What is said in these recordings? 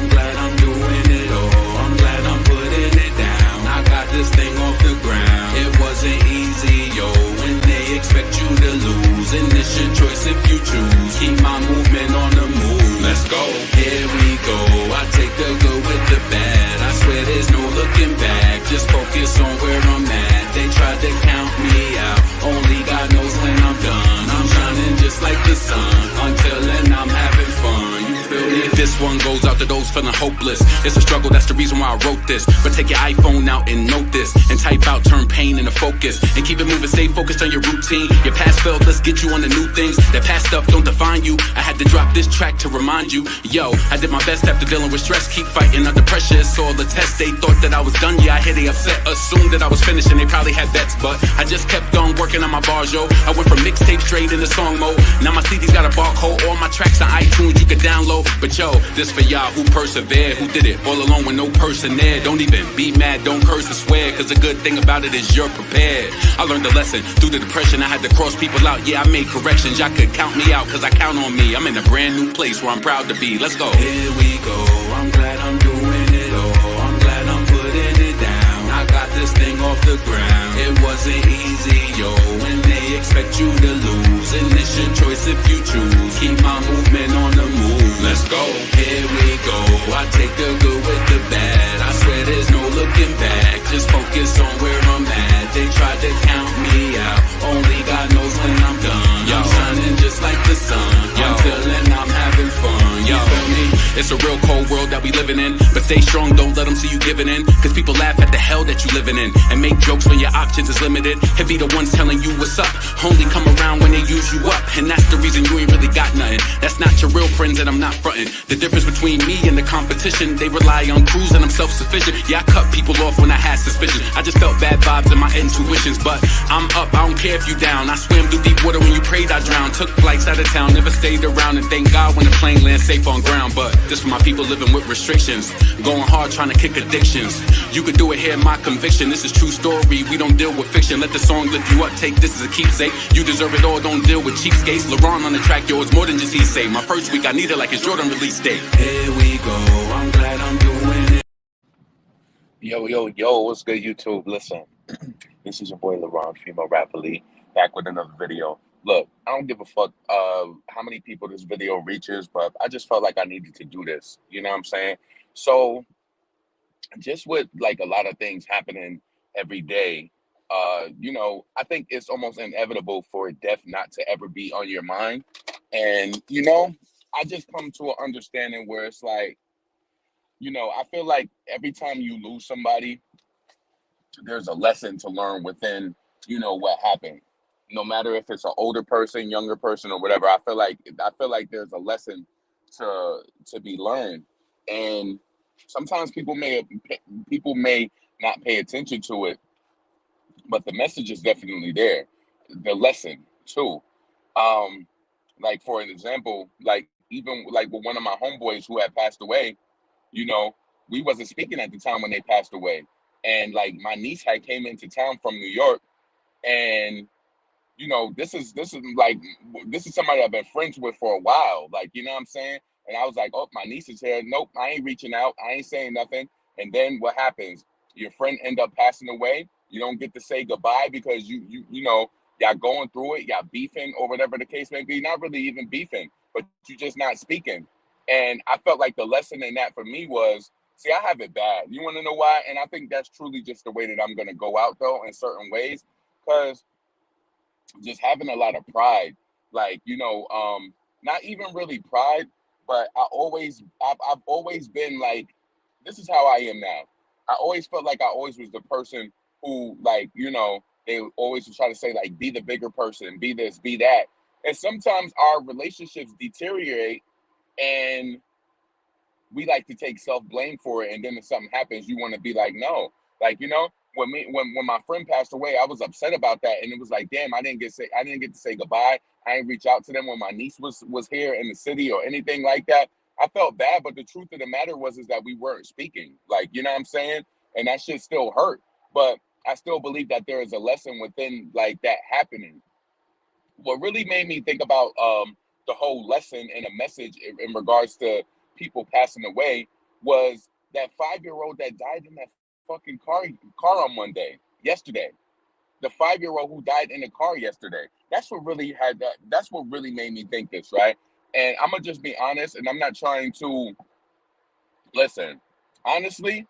I'm glad I'm doing it all. I'm glad I'm putting it down. I got this thing off the ground. It wasn't easy, yo, when they expect you to lose. And it's your choice if you choose. Keep my movement on the move. Let's go. Here we go. I take the good with the bad. I swear there's no looking back. Just focus on where I'm at. They tried to count me out. Only God knows when I'm done. I'm shining just like the sun. Until then I'm having fun. You feel me? This one goes out to those feeling hopeless. It's a struggle, that's the reason why I wrote this. But take your iPhone out and note this. And type out, turn pain into focus. And keep it moving, stay focused on your routine. Your past failed, let's get you on the new things. That past stuff don't define you. I had to drop this track to remind you. Yo, I did my best after dealing with stress. Keep fighting under pressure, it's all the test. They thought that I was done, yeah, I hear they upset. Assumed that I was finished and they probably had bets. But I just kept on working on my bars, yo. I went from mixtape straight into song mode. Now my CD's got a barcode. All my tracks on iTunes you can download. But yo, this for y'all who persevered, who did it all alone with no person there. Don't even be mad, don't curse or swear, cause the good thing about it is you're prepared. I learned a lesson through the depression. I had to cross people out, yeah, I made corrections. Y'all could count me out, cause I count on me. I'm in a brand new place where I'm proud to be. Let's go. Here we go, I'm glad I'm doing it all. I'm glad I'm putting it down. I got this thing off the ground. It wasn't easy, yo, when they expect you to lose. And it's your choice if you choose. Keep my movement on the move. Let's go. Here we go. I take the good with the bad. I swear there's no looking back. Just focus on where I'm at. They tried to count me out. Only God knows when I'm done. Yo. I'm shining just like the sun. Yo. Until then I'm having fun. You feel me? It's a real cold world that we living in. But stay strong, don't let them see you giving in. Cause people laugh at the hell that you living in. And make jokes when your options is limited. And be the ones telling you what's up. Only come around when they use you up. And that's the reason you ain't really got nothing. That's not your real friends and I'm not fronting. The difference between me and the competition, they rely on crews and I'm self-sufficient. Yeah, I cut people off when I had suspicion. I just felt bad vibes in my intuitions. But I'm up, I don't care if you down. I swam through deep water when you prayed I drowned. Took flights out of town, never stayed around. And thank God when the plane lands safe on ground. But this for my people living with restrictions. Going hard trying to kick addictions. You could do it here, my conviction. This is true story, we don't deal with fiction. Let the song lift you up, take this as a keepsake. You deserve it all, don't deal with cheapskates. LeBron on the track, yo, it's more than just he say. My first week I need it like it's Jordan release date. Here we go, I'm glad I'm doing it. Yo, what's good, YouTube? Listen, this is your boy LeBron, female rapper Lee, back with another video. Look, I don't give a fuck how many people this video reaches, but I just felt like I needed to do this. You know what I'm saying? So, just with like a lot of things happening every day, I think it's almost inevitable for death not to ever be on your mind. And, I just come to an understanding where it's like, I feel like every time you lose somebody, there's a lesson to learn within, what happened. No matter if it's an older person, younger person, or whatever, I feel like there's a lesson to be learned. And sometimes people may not pay attention to it, but the message is definitely there. The lesson too. Like for an example, like even like with one of my homeboys who had passed away, we wasn't speaking at the time when they passed away. And like my niece had came into town from New York, and this is somebody I've been friends with for a while. Like, you know what I'm saying? And I was like, oh, my niece is here. Nope, I ain't reaching out. I ain't saying nothing. And then what happens? Your friend end up passing away. You don't get to say goodbye because y'all going through it, y'all beefing or whatever the case may be. Not really even beefing, but you just not speaking. And I felt like the lesson in that for me was, see, I have it bad. You want to know why? And I think that's truly just the way that I'm going to go out, though, in certain ways. Because just having a lot of pride, like, not even really pride, but I've always been like, this is how I am now. I always felt like I always was the person who, like, they always would try to say, like, be the bigger person, be this, be that. And sometimes our relationships deteriorate and we like to take self-blame for it. And then if something happens, you want to be like, no, like, when my friend passed away, I was upset about that. And it was like, damn, I didn't get to say goodbye. I didn't reach out to them when my niece was here in the city or anything like that. I felt bad, but the truth of the matter is that we weren't speaking. Like, you know what I'm saying? And that shit still hurt. But I still believe that there is a lesson within like that happening. What really made me think about the whole lesson and a message in regards to people passing away was that 5-year-old that died in that fucking car on Monday, yesterday. The 5-year-old who died in the car yesterday. That's what really had that. That's what really made me think this, right? And I'm gonna just be honest, and I'm not trying to listen. Honestly,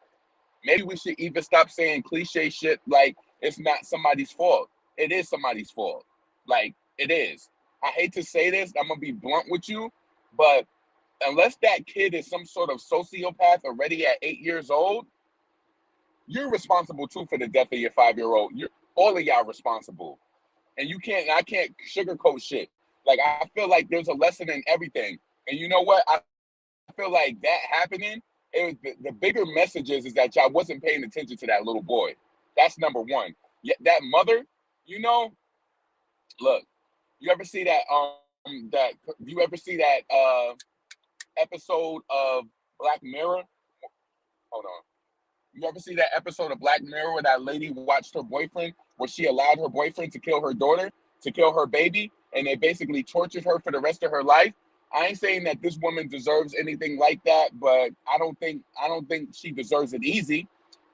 maybe we should even stop saying cliche shit like it's not somebody's fault. It is somebody's fault. Like it is. I hate to say this, I'm gonna be blunt with you, but unless that kid is some sort of sociopath already at 8 years old, you're responsible too for the death of your 5-year-old. You're all of y'all responsible. And I can't sugarcoat shit. Like I feel like there's a lesson in everything. And you know what? I feel like that happening, it was the bigger message is that y'all wasn't paying attention to that little boy. That's number one. Yet that mother, you know, look, you ever see that you ever see that episode of Black Mirror? Hold on. You ever see that episode of Black Mirror where that lady watched her boyfriend, where she allowed her boyfriend to kill her daughter, to kill her baby, and they basically tortured her for the rest of her life? I ain't saying that this woman deserves anything like that, but I don't think she deserves it easy.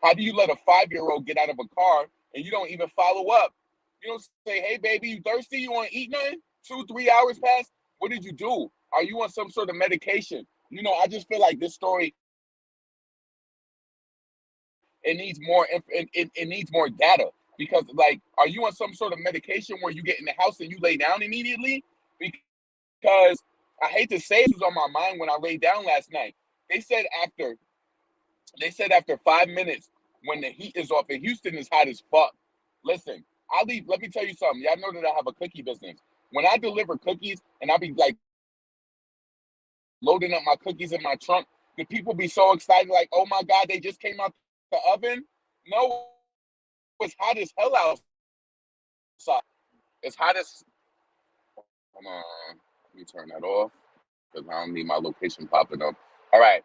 How do you let a 5-year-old get out of a car and you don't even follow up? You don't say, "Hey baby, you thirsty? You want to eat nothing?" 2-3 hours pass. What did you do? Are you on some sort of medication? You know, I just feel like this story, it needs more it needs more data, because like, are you on some sort of medication where you get in the house and you lay down immediately? Because I hate to say it was on my mind when I laid down last night. They said after 5 minutes, when the heat is off, and Houston is hot as fuck. Listen, I leave. Let me tell you something. Y'all know that I have a cookie business. When I deliver cookies and I be like loading up my cookies in my trunk, the people be so excited, like, "Oh my God, they just came out the oven." No, it's hot as hell outside. It's hot as. Hold on, let me turn that off because I don't need my location popping up. All right,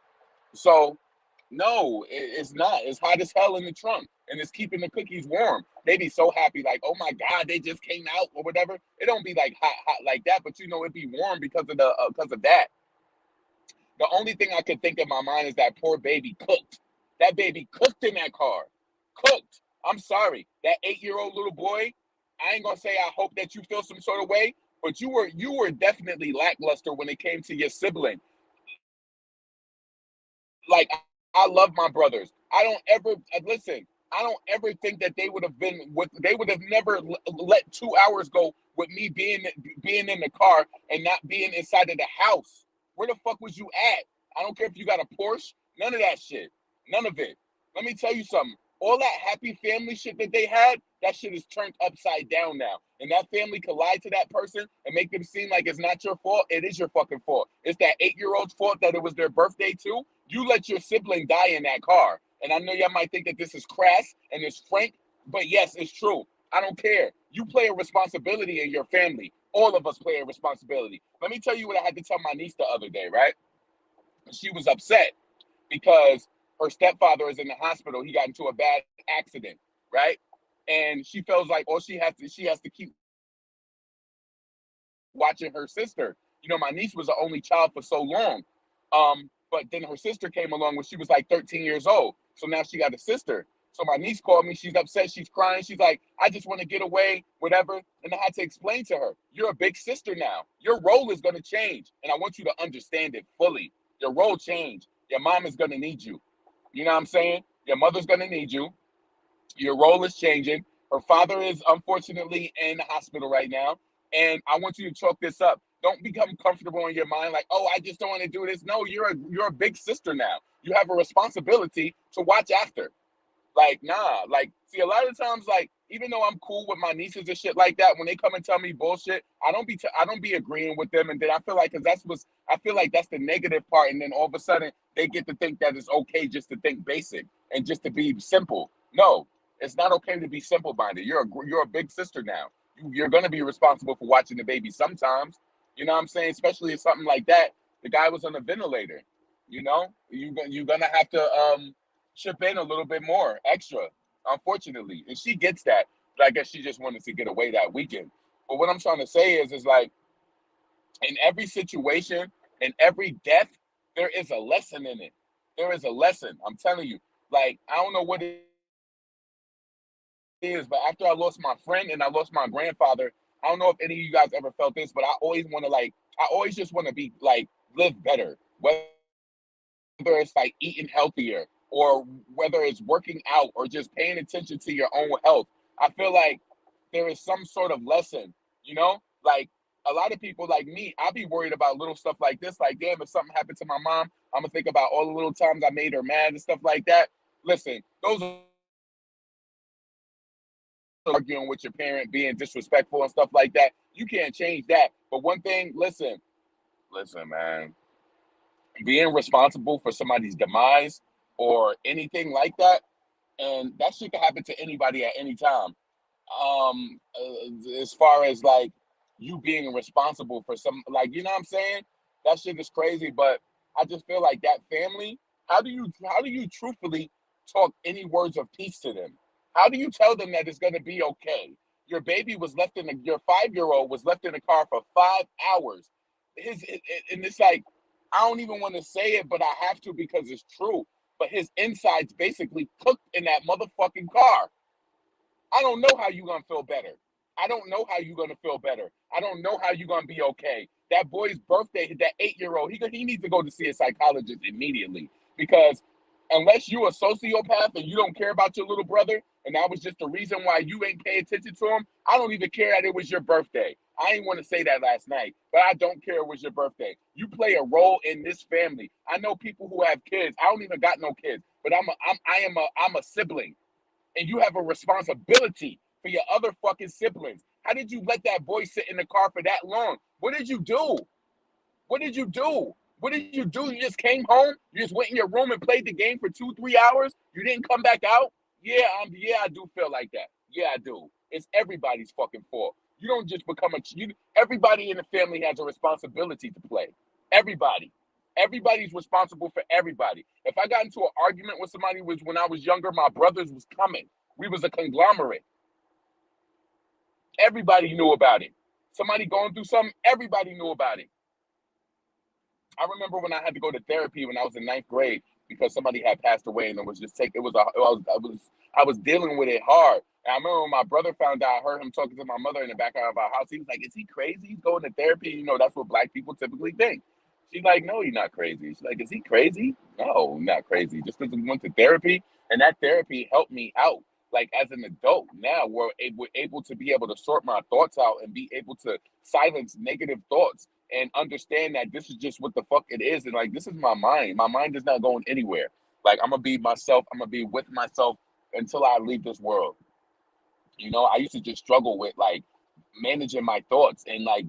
so no, it's not. It's hot as hell in the trunk, and it's keeping the cookies warm. They be so happy, like, "Oh my God, they just came out," or whatever. It don't be like hot like that, but you know, it be warm because of that. The only thing I could think in my mind is that poor baby cooked. That baby cooked in that car. Cooked. I'm sorry. That 8-year-old little boy, I ain't gonna say I hope that you feel some sort of way, but you were definitely lackluster when it came to your sibling. Like, I love my brothers. I don't ever listen. I don't ever think that they would have been with. They would have never let 2 hours go with me being in the car and not being inside of the house. Where the fuck was you at? I don't care if you got a Porsche. None of that shit. None of it. Let me tell you something. All that happy family shit that they had, that shit is turned upside down now. And that family could lie to that person and make them seem like it's not your fault. It is your fucking fault. It's that 8-year-old's fault that it was their birthday too. You let your sibling die in that car. And I know y'all might think that this is crass and it's frank, but yes, it's true. I don't care. You play a responsibility in your family. All of us play a responsibility. Let me tell you what I had to tell my niece the other day, right? She was upset because her stepfather is in the hospital. He got into a bad accident, right? And she feels like all she has to keep watching her sister. You know, my niece was the only child for so long. But then her sister came along when she was like 13 years old. So now she got a sister. So my niece called me. She's upset. She's crying. She's like, "I just want to get away, whatever." And I had to explain to her, you're a big sister now. Your role is going to change. And I want you to understand it fully. Your role changed. Your mom is going to need you. You know what I'm saying? Your mother's going to need you. Your role is changing. Her father is unfortunately in the hospital right now. And I want you to chalk this up. Don't become comfortable in your mind like, "Oh, I just don't want to do this." No, you're a big sister now. You have a responsibility to watch after. Like, nah, like, see, a lot of times, like, even though I'm cool with my nieces and shit like that, when they come and tell me bullshit, I don't be agreeing with them, and then I feel like, because I feel like that's the negative part, and then all of a sudden they get to think that it's okay just to think basic and just to be simple. No, it's not okay to be simple minded. You're a big sister now. You're gonna be responsible for watching the baby sometimes. You know what I'm saying? Especially if something like that. The guy was on a ventilator. You know, you're gonna have to chip in a little bit more extra, unfortunately. And she gets that, but I guess she just wanted to get away that weekend. But what I'm trying to say is like, in every situation, in every death, there is a lesson in it. There is a lesson. I'm telling you. Like, I don't know what it is, but after I lost my friend and I lost my grandfather, I don't know if any of you guys ever felt this, but I always want to like, I always just want to be like, live better. Whether it's like eating healthier or whether it's working out or just paying attention to your own health. I feel like there is some sort of lesson, you know? Like a lot of people like me, I'll be worried about little stuff like this. Like, damn, if something happened to my mom, I'm gonna think about all the little times I made her mad and stuff like that. Listen, those are arguing with your parent, being disrespectful and stuff like that. You can't change that. But one thing, listen, man, being responsible for somebody's demise or anything like that, and that shit can happen to anybody at any time. As far as like you being responsible for some, like, you know what I'm saying? That shit is crazy, but I just feel like that family, how do you truthfully talk any words of peace to them? How do you tell them that it's gonna be okay? Your baby was left in the your 5 year old was left in the car for 5 hours. And it's like I don't even want to say it, but I have to because it's true. But his insides basically cooked in that motherfucking car. I don't know how you're gonna feel better. I don't know how you're gonna feel better. I don't know how you're gonna be okay. That boy's birthday, that 8 year old, he needs to go to see a psychologist immediately because unless you a sociopath and you don't care about your little brother, and that was just the reason why you ain't pay attention to him, I don't even care that it was your birthday. I ain't want to say that last night, but I don't care it was your birthday. You play a role in this family. I know people who have kids. I don't even got no kids, but I'm a sibling and you have a responsibility for your other fucking siblings. How did you let that boy sit in the car for that long? What did you do? What did you do? What did you do? You just came home? You just went in your room and played the game for 2, 3 hours? You didn't come back out? Yeah, I do feel like that. Yeah, I do. It's everybody's fucking fault. You don't just become everybody in the family has a responsibility to play. Everybody. Everybody's responsible for everybody. If I got into an argument with somebody was when I was younger, my brothers was coming. We was a conglomerate. Everybody knew about it. Somebody going through something, everybody knew about it. I remember when I had to go to therapy when I was in ninth grade because somebody had passed away and it was just I was dealing with it hard. And I remember when my brother found out, I heard him talking to my mother in the background of our house. He was like, "Is he crazy? He's going to therapy." You know, that's what black people typically think. She's like, "No, he's not crazy." She's like, "Is he crazy?" No, not crazy. Just because we went to therapy and that therapy helped me out. Like as an adult, now we're able to be able to sort my thoughts out and be able to silence negative thoughts and understand that this is just what the fuck it is. And like, this is my mind. My mind is not going anywhere. Like, I'm gonna be myself. I'm gonna be with myself until I leave this world. You know, I used to just struggle with like managing my thoughts and like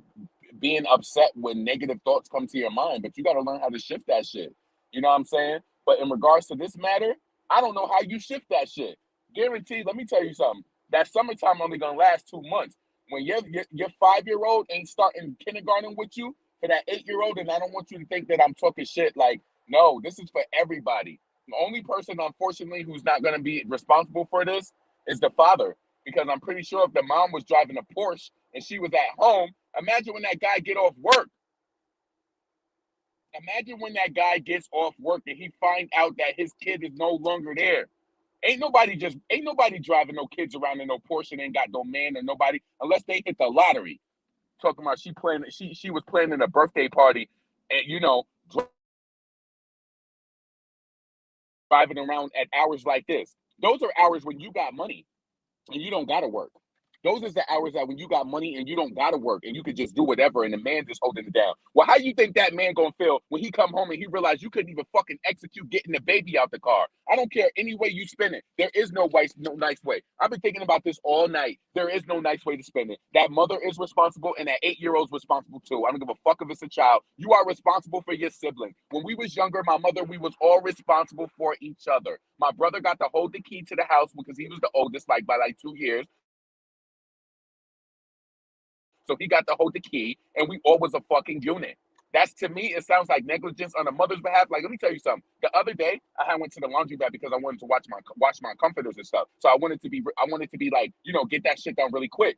being upset when negative thoughts come to your mind, but you got to learn how to shift that shit. You know what I'm saying? But in regards to this matter, I don't know how you shift that shit. Guaranteed, let me tell you something. That summertime only gonna last 2 months. When your 5 year old ain't starting kindergarten with you for that 8 year old, and I don't want you to think that I'm talking shit. Like, no, this is for everybody. The only person, unfortunately, who's not gonna be responsible for this is the father, because I'm pretty sure if the mom was driving a Porsche and she was at home, imagine when that guy get off work. Imagine when that guy gets off work and he find out that his kid is no longer there. Ain't nobody driving no kids around in no Porsche and ain't got no man or nobody unless they hit the lottery. Talking about she was planning a birthday party and driving around at hours like this. Those are hours when you got money and you don't gotta work. Those is the hours that when you got money and you don't gotta work and you could just do whatever and the man just holding it down. Well, how you think that man gonna feel when he come home and he realize you couldn't even fucking execute getting the baby out the car? I don't care any way you spin it. There is no nice way. I've been thinking about this all night. There is no nice way to spin it. That mother is responsible and that 8 year old's responsible too. I don't give a fuck if it's a child. You are responsible for your sibling. When we was younger, my mother, we was all responsible for each other. My brother got to hold the key to the house because he was the oldest, like by like 2 years. So he got to hold the key, and we all was a fucking unit. That's to me, it sounds like negligence on the mother's behalf. Like, let me tell you something. The other day, I went to the laundry mat because I wanted to wash my comforters and stuff. So I wanted to be like, get that shit done really quick.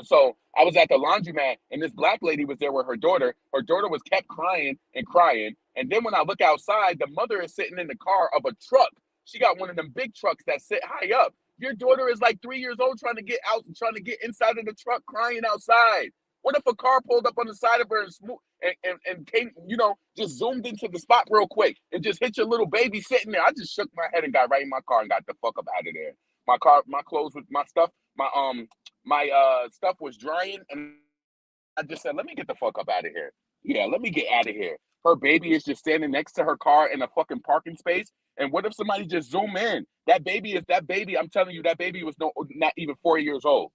So I was at the laundromat, and this black lady was there with her daughter. Her daughter was kept crying and crying, And then when I look outside, the mother is sitting in the car of a truck. She got one of them big trucks that sit high up. Your daughter is like 3 years old trying to get out, trying to get inside of the truck, crying outside. What if a car pulled up on the side of her and came, just zoomed into the spot real quick and just hit your little baby sitting there? I just shook my head and got right in my car and got the fuck up out of there. My car, my clothes with my stuff, my stuff was drying, and I just said, let me get the fuck up out of here. Yeah, let me get out of here. Her baby is just standing next to her car in a fucking parking space. And what if somebody just zoom in? That baby, I'm telling you, that baby was not even 4 years old.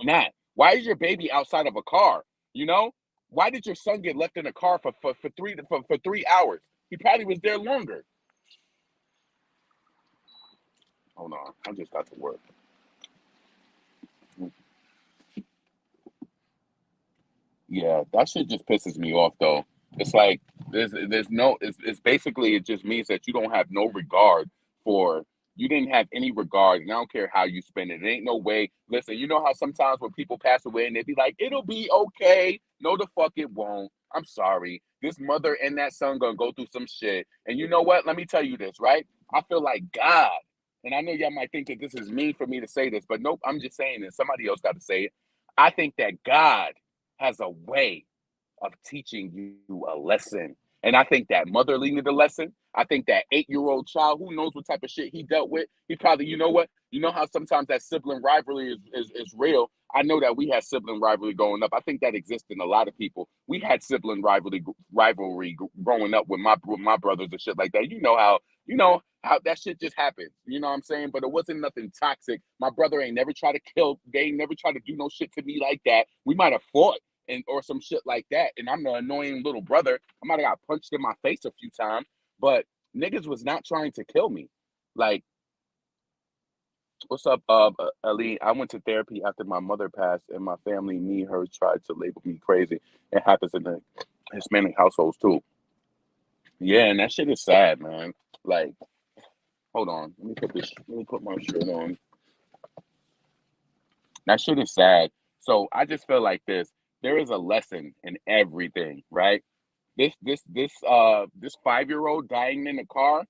Not. Why is your baby outside of a car? Why did your son get left in a car for 3 hours? He probably was there longer. Hold on, I just got to work. Yeah, that shit just pisses me off though. It's like it's basically, it just means that you don't have no regard for, you didn't have any regard, and I don't care how you spend it. It ain't no way. Listen, you know how sometimes when people pass away and they be like, it'll be okay. No, the fuck it won't. I'm sorry. This mother and that son gonna go through some shit. And you know what? Let me tell you this, right? I feel like God, and I know y'all might think that this is mean for me to say this, but nope, I'm just saying it. Somebody else got to say it. I think that God has a way of teaching you a lesson. And I think that mother needed a lesson. I think that 8-year-old child, who knows what type of shit he dealt with, he probably, you know what? You know how sometimes that sibling rivalry is real? I know that we had sibling rivalry growing up. I think that exists in a lot of people. We had sibling rivalry growing up with my brothers and shit like that. You know how that shit just happened. You know what I'm saying? But it wasn't nothing toxic. My brother ain't never tried to kill. They ain't never tried to do no shit to me like that. We might have fought or some shit like that. And I'm the annoying little brother. I might have got punched in my face a few times, but niggas was not trying to kill me. Like, what's up, Ali? I went to therapy after my mother passed, and my family, her tried to label me crazy. It happens in the Hispanic households too. Yeah, and that shit is sad, man. Like, hold on, let me put my shirt on. That shit is sad. So I just feel like this. There is a lesson in everything, right? This 5-year-old dying in the car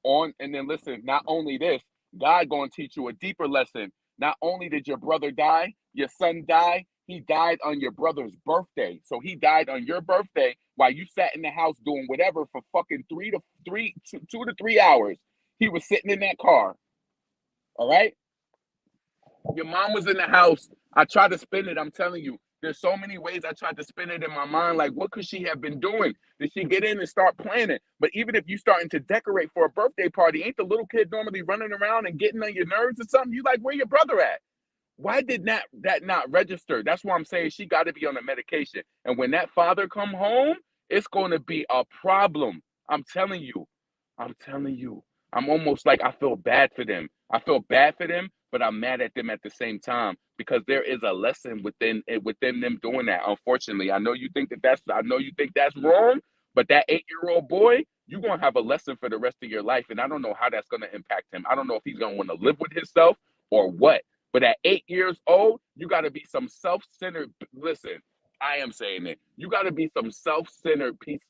and then listen, not only this, God gonna teach you a deeper lesson. Not only did your brother die, your son die, he died on your brother's birthday. So he died on your birthday while you sat in the house doing whatever for fucking 2 to 3 hours. He was sitting in that car. All right. Your mom was in the house. I tried to spin it. I'm telling you, there's so many ways I tried to spin it in my mind. Like, what could she have been doing? Did she get in and start planning? But even if you starting to decorate for a birthday party, ain't the little kid normally running around and getting on your nerves or something? You like, where your brother at? Why did that not register? That's why I'm saying she got to be on a medication. And when that father come home, it's going to be a problem. I'm telling you. I'm telling you. I'm almost like I feel bad for them. I feel bad for them, but I'm mad at them at the same time because there is a lesson within them doing that. Unfortunately, I know you think that's wrong, but that 8-year-old boy, you're gonna have a lesson for the rest of your life, and I don't know how that's gonna impact him. I don't know if he's gonna want to live with himself or what. But at 8 years old, you got to be some self-centered. Listen, I am saying it. You got to be some self-centered piece.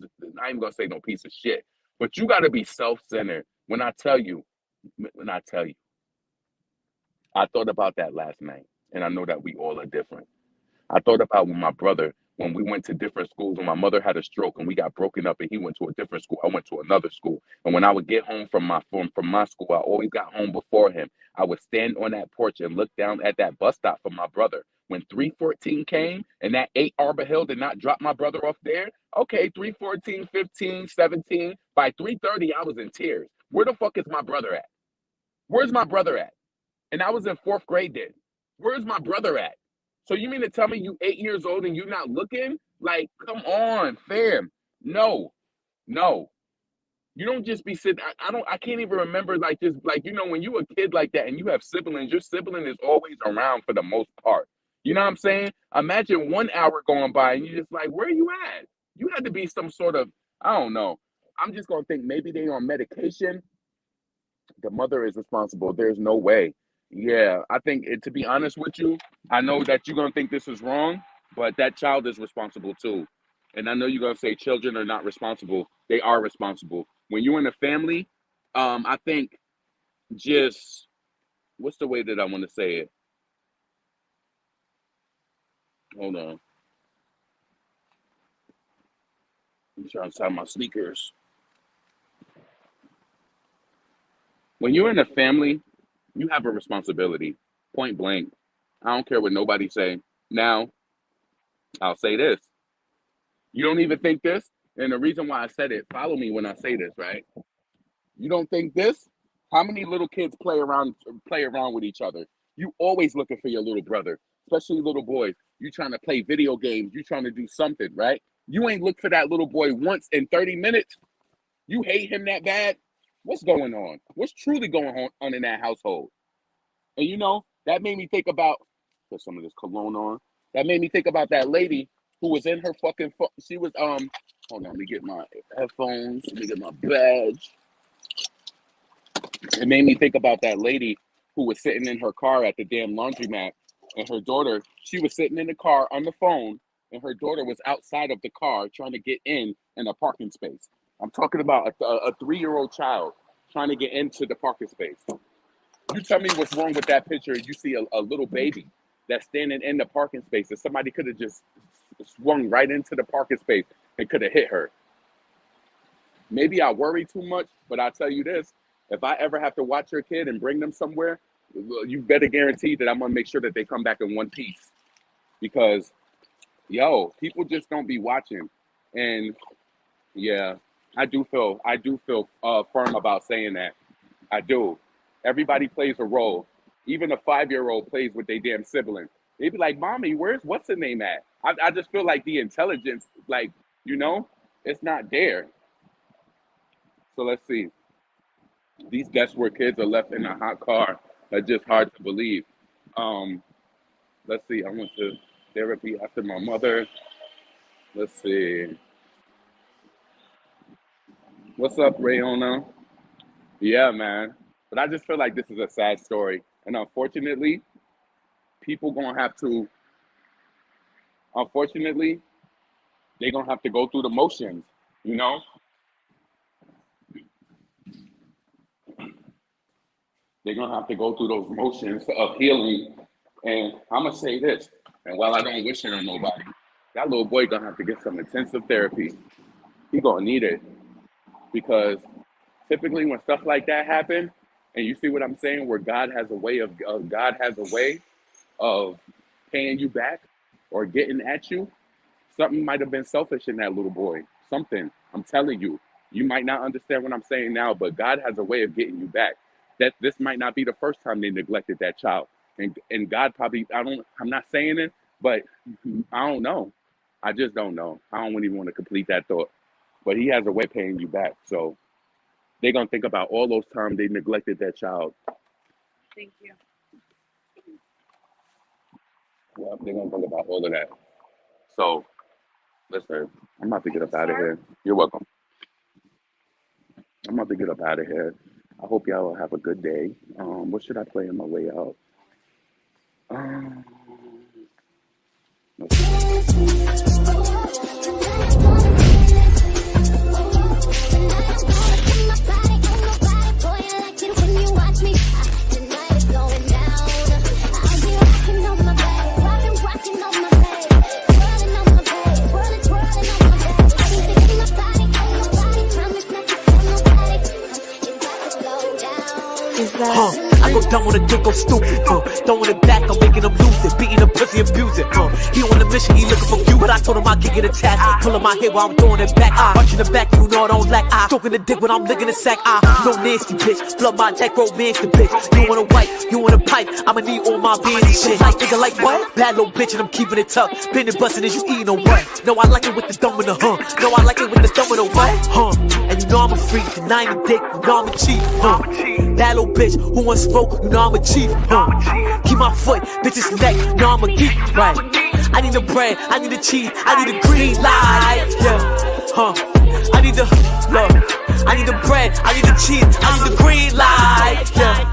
I ain't gonna say no piece of shit, but you got to be self-centered. When I tell you, I thought about that last night, and I know that we all are different. I thought about when we went to different schools, when my mother had a stroke and we got broken up and he went to a different school. I went to another school. And when I would get home from my school, I always got home before him. I would stand on that porch and look down at that bus stop for my brother. When 314 came and that 8 Arbor Hill did not drop my brother off there, okay, 314, 15, 17. By 3:30, I was in tears. Where the fuck is my brother at? Where's my brother at? And I was in 4th grade then. Where's my brother at? So you mean to tell me you 8 years old and you not looking? Like, come on, fam. No. You don't just be sitting. I can't even remember like this. Like, when you a kid like that and you have siblings, your sibling is always around for the most part. You know what I'm saying? Imagine 1 hour going by and you're just like, where are you at? You had to be some sort of, I don't know. I'm just gonna think maybe they on medication. The mother is responsible. There's no way. Yeah, I think to be honest with you, I know that you're gonna think this is wrong, but that child is responsible too. And I know you're gonna say children are not responsible. They are responsible. When you're in a family, I think just what's the way that I want to say it? Hold on. I'm trying to tie my sneakers. When you're in a family, you have a responsibility. Point blank. I don't care what nobody say. Now, I'll say this. You don't even think this? And the reason why I said it, follow me when I say this, right? You don't think this? How many little kids play around with each other? You always looking for your little brother, especially little boys. You trying to play video games, you trying to do something, right? You ain't look for that little boy once in 30 minutes. You hate him that bad. What's going on? What's truly going on in that household? And you know, that made me think about, put some of this cologne on. That made me think about that lady who was in her fucking phone. She was, hold on, let me get my headphones, let me get my badge. It made me think about that lady who was sitting in her car at the damn laundromat, and her daughter, she was sitting in the car on the phone, and her daughter was outside of the car trying to get in a parking space. I'm talking about a 3-year-old child trying to get into the parking space. You tell me what's wrong with that picture. You see a little baby that's standing in the parking space, and somebody could have just swung right into the parking space and could have hit her. Maybe I worry too much, but I'll tell you this. If I ever have to watch your kid and bring them somewhere, you better guarantee that I'm going to make sure that they come back in one piece. Because, yo, people just don't be watching. And, yeah, I do feel firm about saying that. I do. Everybody plays a role. Even a 5-year-old plays with their damn sibling. They be like, Mommy, what's the name at? I just feel like the intelligence, like, you know, it's not there. So let's see. These guesswork kids are left in a hot car. That's just hard to believe. Let's see. I went to therapy after my mother. Let's see. What's up, Rayona? Yeah, man. But I just feel like this is a sad story. And unfortunately, people gonna have to, they're gonna have to go through the motions, you know? They're gonna have to go through those motions of healing. And I'm gonna say this, and while I don't wish it on nobody, that little boy gonna have to get some intensive therapy. He gonna need it. Because typically when stuff like that happen, and you see what I'm saying, where God has a way of paying you back or getting at you, something might have been selfish in that little boy. Something. I'm telling you. You might not understand what I'm saying now, but God has a way of getting you back. That this might not be the first time they neglected that child. And God probably, I'm not saying it, but I don't know. I just don't know. I don't even want to complete that thought. But he has a way of paying you back. So they're going to think about all those times they neglected that child. Thank you. Yeah, they're going to think about all of that. So, listen, I'm about to get up out of here. You're welcome. I'm about to get up out of here. I hope y'all have a good day. What should I play on my way out? I go dumb on a dick, go stupid, throwing it back, I'm making him lose it, beating the pussy, abuse it, he on a mission, he looking for you, but I told him I could get attached, pulling my hair while I'm throwing it back, punching the back, you know I don't lack, stroking the dick when I'm licking the sack, no nasty bitch, flood my neck, romance the bitch, you want a wife, you want a pipe, I'ma need all my bands, shit, like nigga like what? Bad little bitch and I'm keeping it tucked, been and bustin' as you eating or what? No, I like it with the thumb in the no, I like it with the thumb in the what? And you know I'm a freak, denying the dick, you know I'm a cheat, bad little bitch, who wants smoke, you know I'm a chief, keep my foot, bitch's neck, know I'm a geek, right? I need the bread, I need the cheese, I need the green light, yeah, I need the love, I need the bread, I need the cheese, I need the green light, yeah,